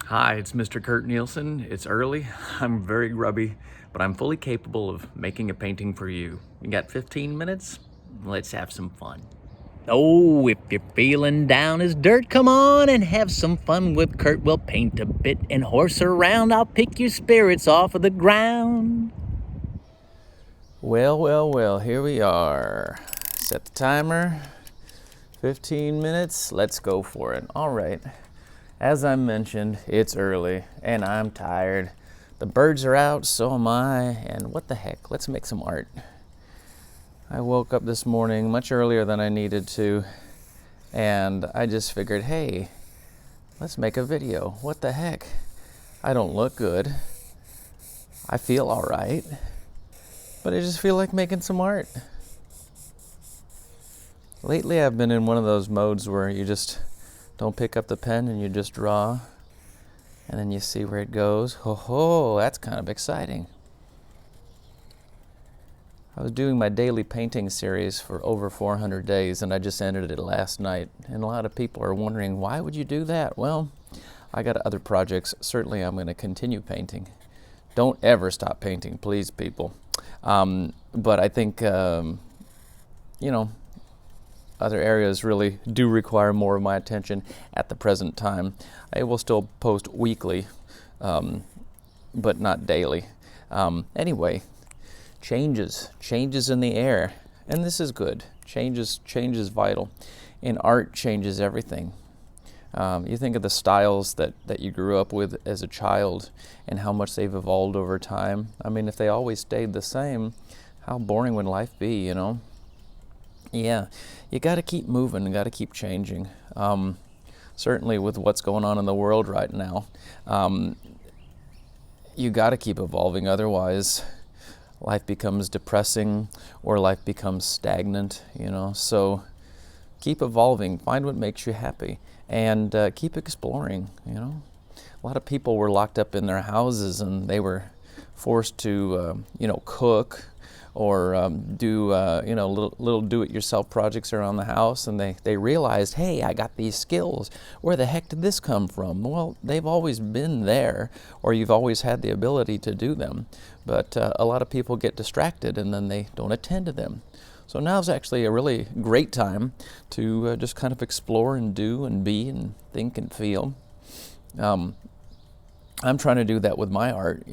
Hi, it's Mr. Kurt Nielsen. It's early, I'm very grubby, but I'm fully capable of making a painting for you. You got 15 minutes? Let's have some fun. Oh, if you're feeling down as dirt, come on and have some fun with Kurt. We'll paint a bit and horse around. I'll pick your spirits off of the ground. Well, here we are. Set the timer, 15 minutes, let's go for it. All right, as I mentioned, it's early and I'm tired. The birds are out, so am I, and what the heck, let's make some art. I woke up this morning much earlier than I needed to, and I just figured, hey, let's make a video. What the heck? I don't look good. I feel all right, but I just feel like making some art. Lately, I've been in one of those modes where you just don't pick up the pen and you just draw, and then you see where it goes. Ho, that's kind of exciting. I was doing my daily painting series for over 400 days, and I just ended it last night. And a lot of people are wondering, why would you do that? Well, I got other projects. Certainly, I'm going to continue painting. Don't ever stop painting, please, people. But I think, other areas really do require more of my attention at the present time. I will still post weekly, but not daily. Anyway, changes in the air, and this is good. Change is vital. In art, changes everything. You think of the styles that you grew up with as a child and how much they've evolved over time. I mean, if they always stayed the same, how boring would life be, you know? Yeah, you got to keep moving, you got to keep changing. Certainly with what's going on in the world right now, you got to keep evolving, otherwise life becomes depressing or life becomes stagnant, So keep evolving, find what makes you happy, and keep exploring, A lot of people were locked up in their houses and they were forced to, cook or do, little do-it-yourself projects around the house, and they realized, hey, I got these skills. Where the heck did this come from? Well, they've always been there, or you've always had the ability to do them. But a lot of people get distracted and then they don't attend to them. So now's actually a really great time to just kind of explore and do and be and think and feel. I'm trying to do that with my art,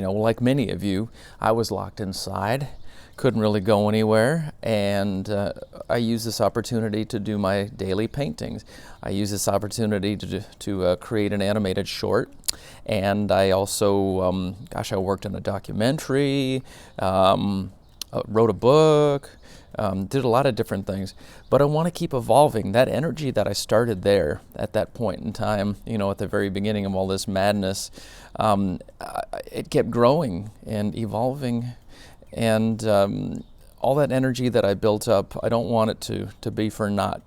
like many of you, I was locked inside, couldn't really go anywhere, and I use this opportunity to do my daily paintings. I use this opportunity to create an animated short, and I also, I worked on a documentary, wrote a book, did a lot of different things, but I want to keep evolving. That energy that I started there at that point in time, at the very beginning of all this madness, it kept growing and evolving, and all that energy that I built up, I don't want it to be for naught,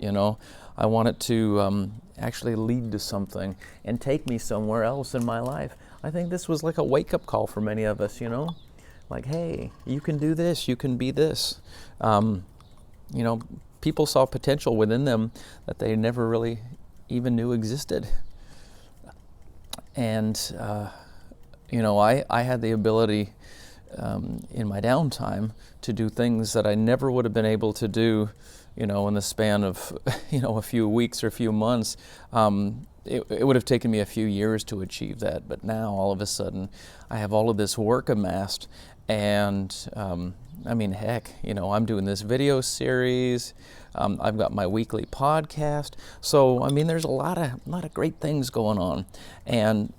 I want it to actually lead to something and take me somewhere else in my life. I think this was like a wake-up call for many of us, Like, hey, you can do this, you can be this. People saw potential within them that they never really even knew existed. And, I had the ability in my downtime to do things that I never would have been able to do, in the span of, a few weeks or a few months. It would have taken me a few years to achieve that, but now all of a sudden I have all of this work amassed, and heck, I'm doing this video series. I've got my weekly podcast. So there's a lot of great things going on, and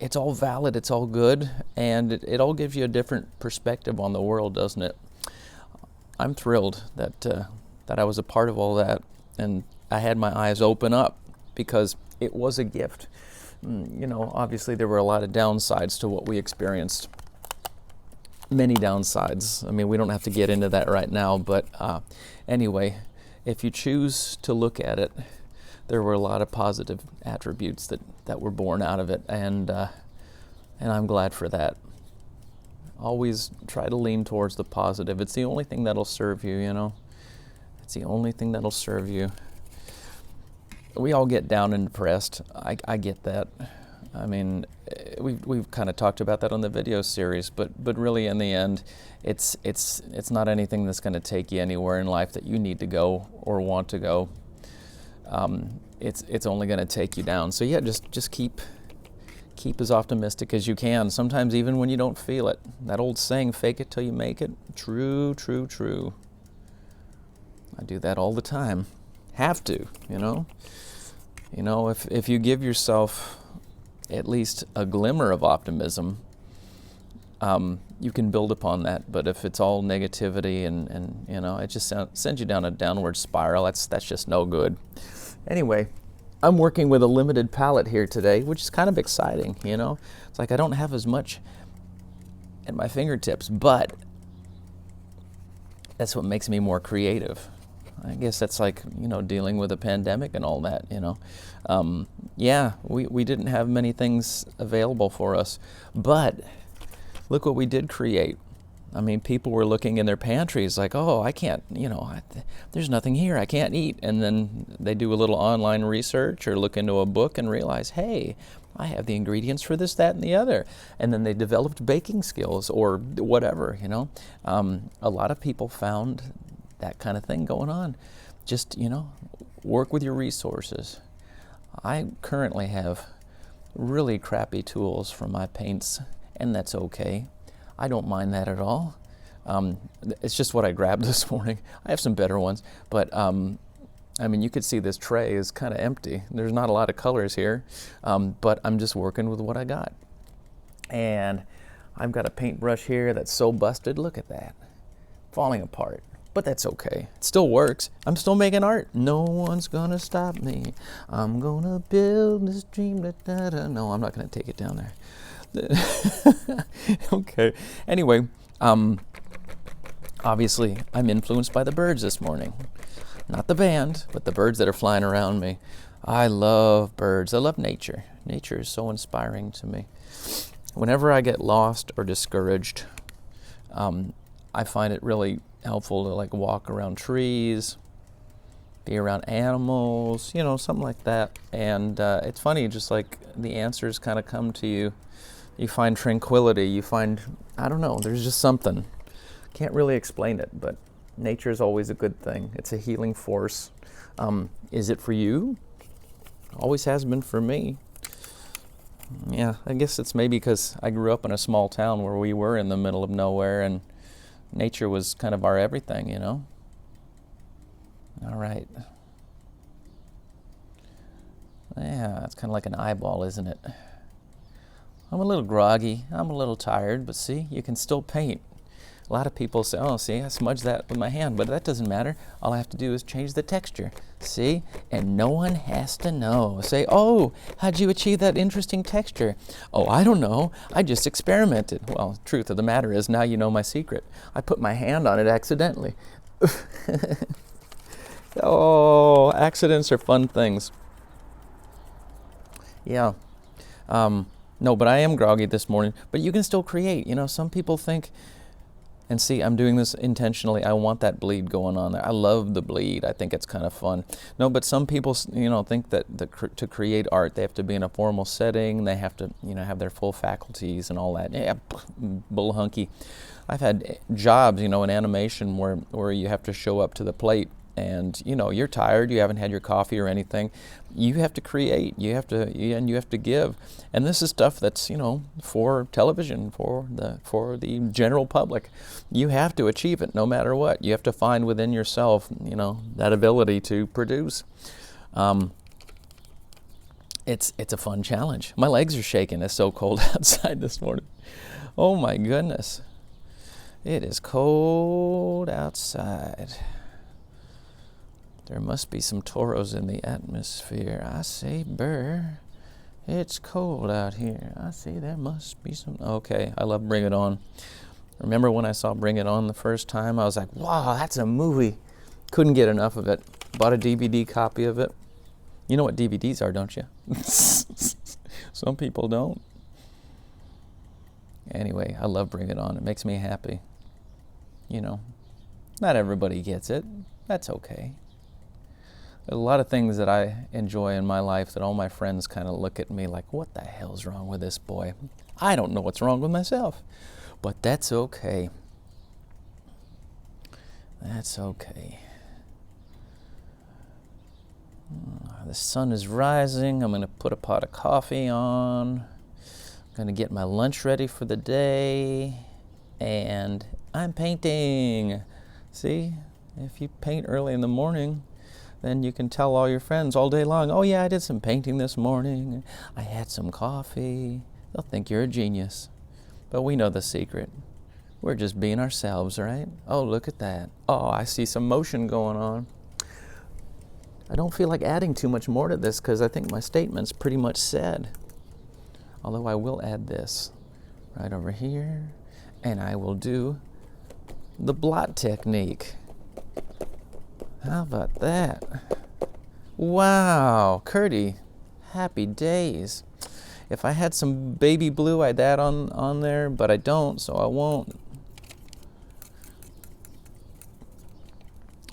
it's all valid, it's all good, and it all gives you a different perspective on the world, doesn't it? I'm thrilled that I was a part of all that, and I had my eyes open up because it was a gift. Obviously there were a lot of downsides to what we experienced. Many downsides. We don't have to get into that right now, but anyway, if you choose to look at it, there were a lot of positive attributes that were born out of it, and I'm glad for that. Always try to lean towards the positive. It's the only thing that'll serve you, It's the only thing that'll serve you. we all get down and depressed. I get that. I mean, we've kind of talked about that on the video series, but really in the end, it's not anything that's going to take you anywhere in life that you need to go or want to go. It's only going to take you down. So yeah, just keep as optimistic as you can. Sometimes even when you don't feel it. That old saying, "Fake it till you make it." True, true, true. I do that all the time. Have to, you know. You know, if you give yourself at least a glimmer of optimism, you can build upon that. But if it's all negativity and you know, it just sends you down a downward spiral, that's just no good. Anyway, I'm working with a limited palette here today, which is kind of exciting, you know. It's like I don't have as much at my fingertips, but that's what makes me more creative. I guess that's like, you know, dealing with a pandemic and all that, you know. Yeah, we didn't have many things available for us, but look what we did create. I mean, people were looking in their pantries like, oh, I can't, you know, there's nothing here, I can't eat. And then they do a little online research or look into a book and realize, hey, I have the ingredients for this, that, and the other. And then they developed baking skills or whatever, you know. A lot of people found that kind of thing going on. Just, you know, work with your resources. I currently have really crappy tools for my paints, and that's okay. I don't mind that at all. It's just what I grabbed this morning. I have some better ones, but I mean, you could see this tray is kind of empty. There's not a lot of colors here, but I'm just working with what I got. And I've got a paintbrush here that's so busted. Look at that, falling apart. But that's okay. It still works. I'm still making art. No one's gonna stop me. I'm gonna build this dream. Da, da, da. No, I'm not gonna take it down there. Okay. Anyway, obviously, I'm influenced by the birds this morning. Not the band, but the birds that are flying around me. I love birds. I love nature. Nature is so inspiring to me. Whenever I get lost or discouraged, I find it really helpful to like walk around trees, be around animals, you know, something like that. And it's funny, just like the answers kind of come to you. You find tranquility, you find, I don't know, there's just something. Can't really explain it, but nature is always a good thing. It's a healing force. Is it for you? Always has been for me. Yeah, I guess it's maybe because I grew up in a small town where we were in the middle of nowhere and nature was kind of our everything, you know? All right. Yeah, it's kind of like an eyeball, isn't it? I'm a little groggy. I'm a little tired, but see, you can still paint. A lot of people say, oh, see, I smudged that with my hand, but that doesn't matter. All I have to do is change the texture. See? And no one has to know. Say, oh, how'd you achieve that interesting texture? Oh, I don't know. I just experimented. Well, truth of the matter is, now you know my secret. I put my hand on it accidentally. Oh, accidents are fun things. Yeah. No, but I am groggy this morning. But you can still create. You know, some people think, and see, I'm doing this intentionally. I want that bleed going on there. I love the bleed. I think it's kind of fun. No, but some people, you know, think that to create art, they have to be in a formal setting. They have to, you know, have their full faculties and all that. Yeah, bull hunky. I've had jobs, you know, in animation where you have to show up to the plate. And you know, you're tired, you haven't had your coffee or anything. You have to create, you have to give. And this is stuff that's, you know, for television, for the general public. You have to achieve it no matter what. You have to find within yourself, you know, that ability to produce. It's a fun challenge. My legs are shaking. It's so cold outside this morning. Oh my goodness. It is cold outside. There must be some toros in the atmosphere. I say, Burr, it's cold out here. I say there must be some. Okay, I love Bring It On. Remember when I saw Bring It On the first time? I was like, wow, that's a movie. Couldn't get enough of it. Bought a DVD copy of it. You know what DVDs are, don't you? Some people don't. Anyway, I love Bring It On. It makes me happy. You know, not everybody gets it. That's okay. a lot of things that I enjoy in my life that all my friends kind of look at me like, what the hell's wrong with this boy? I don't know what's wrong with myself, but that's okay. That's okay. The sun is rising. I'm going to put a pot of coffee on. I'm going to get my lunch ready for the day. And I'm painting. See, if you paint early in the morning, then you can tell all your friends all day long, oh yeah, I did some painting this morning. I had some coffee. They'll think you're a genius. But we know the secret. We're just being ourselves, right? Oh, look at that. Oh, I see some motion going on. I don't feel like adding too much more to this because I think my statement's pretty much said. Although I will add this right over here, and I will do the blot technique. How about that? Wow, Curdy, happy days. If I had some baby blue, I'd add on there, but I don't, so I won't.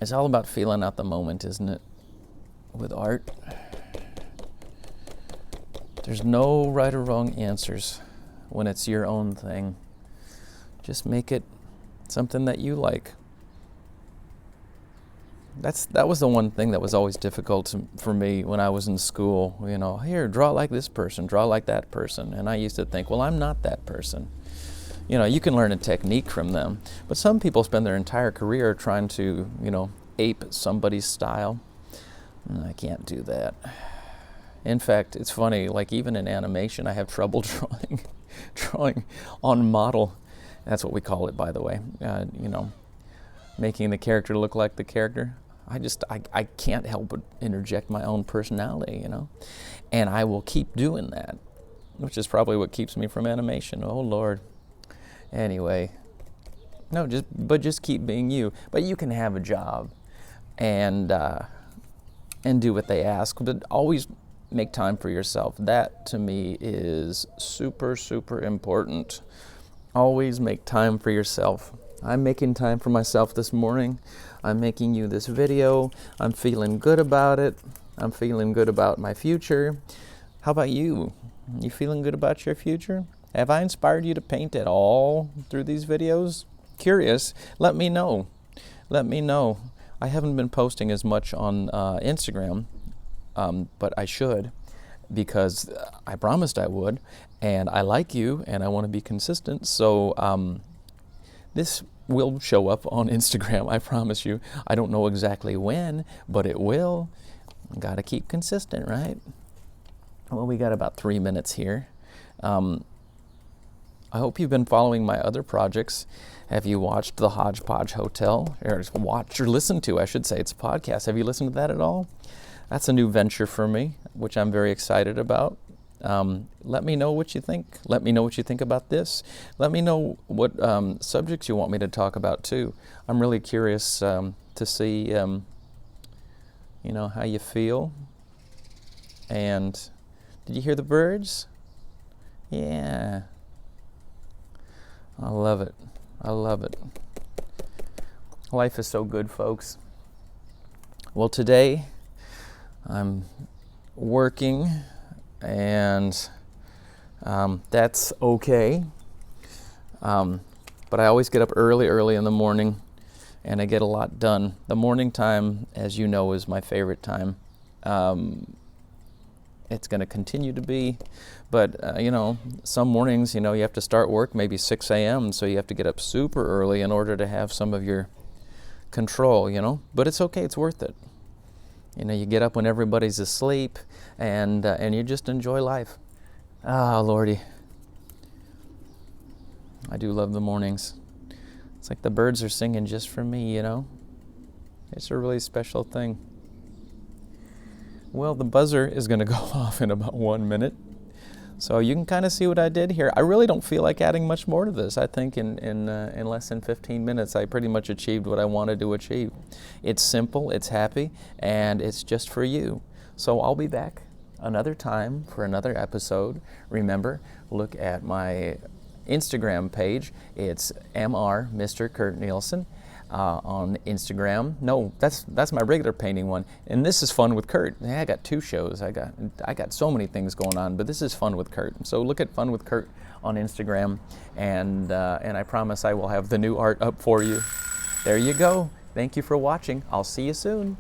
It's all about feeling out the moment, isn't it? With art. There's no right or wrong answers when it's your own thing. Just make it something that you like. That was the one thing that was always difficult for me when I was in school. You know, here, draw like this person, draw like that person. And I used to think, well, I'm not that person. You know, you can learn a technique from them. But some people spend their entire career trying to, you know, ape somebody's style. And I can't do that. In fact, it's funny, like even in animation, I have trouble drawing on model. That's what we call it, by the way. You know, making the character look like the character. I can't help but interject my own personality, you know. And I will keep doing that, which is probably what keeps me from animation. Oh, Lord. Anyway, no, just keep being you. But you can have a job and do what they ask, but always make time for yourself. That, to me, is super, super important. Always make time for yourself. I'm making time for myself this morning. I'm making you this video. I'm feeling good about it. I'm feeling good about my future. How about you? You feeling good about your future? Have I inspired you to paint at all through these videos? Curious? Let me know. Let me know. I haven't been posting as much on Instagram, but I should, because I promised I would, and I like you, and I want to be consistent, so this will show up on Instagram, I promise you. I don't know exactly when, but it will. Got to keep consistent, right? Well, we got about 3 minutes here. I hope you've been following my other projects. Have you watched The Hodgepodge Hotel? Or watched or listened to, I should say. It's a podcast. Have you listened to that at all? That's a new venture for me, which I'm very excited about. Let me know what you think. Let me know what you think about this. Let me know what subjects you want me to talk about too. I'm really curious to see, you know, how you feel. And did you hear the birds? Yeah. I love it. I love it. Life is so good, folks. Well, today I'm working, and that's okay. But I always get up early in the morning, and I get a lot done. The morning time, as you know, is my favorite time. It's going to continue to be, but you know, some mornings, you know, you have to start work maybe 6 a.m., so you have to get up super early in order to have some of your control, you know, but it's okay, it's worth it. You know, you get up when everybody's asleep, and you just enjoy life. Ah, Lordy. I do love the mornings. It's like the birds are singing just for me, you know. It's a really special thing. Well, the buzzer is going to go off in about 1 minute. So you can kind of see what I did here. I really don't feel like adding much more to this. I think in less than 15 minutes, I pretty much achieved what I wanted to achieve. It's simple, it's happy, and it's just for you. So I'll be back another time for another episode. Remember, look at my Instagram page. It's Mr. Kurt Nielsen. on Instagram. No, that's my regular painting one. And this is Fun with Kurt. Yeah, I got 2 shows. I got so many things going on, but this is Fun with Kurt. So look at Fun with Kurt on Instagram, and I promise I will have the new art up for you. There you go. Thank you for watching. I'll see you soon.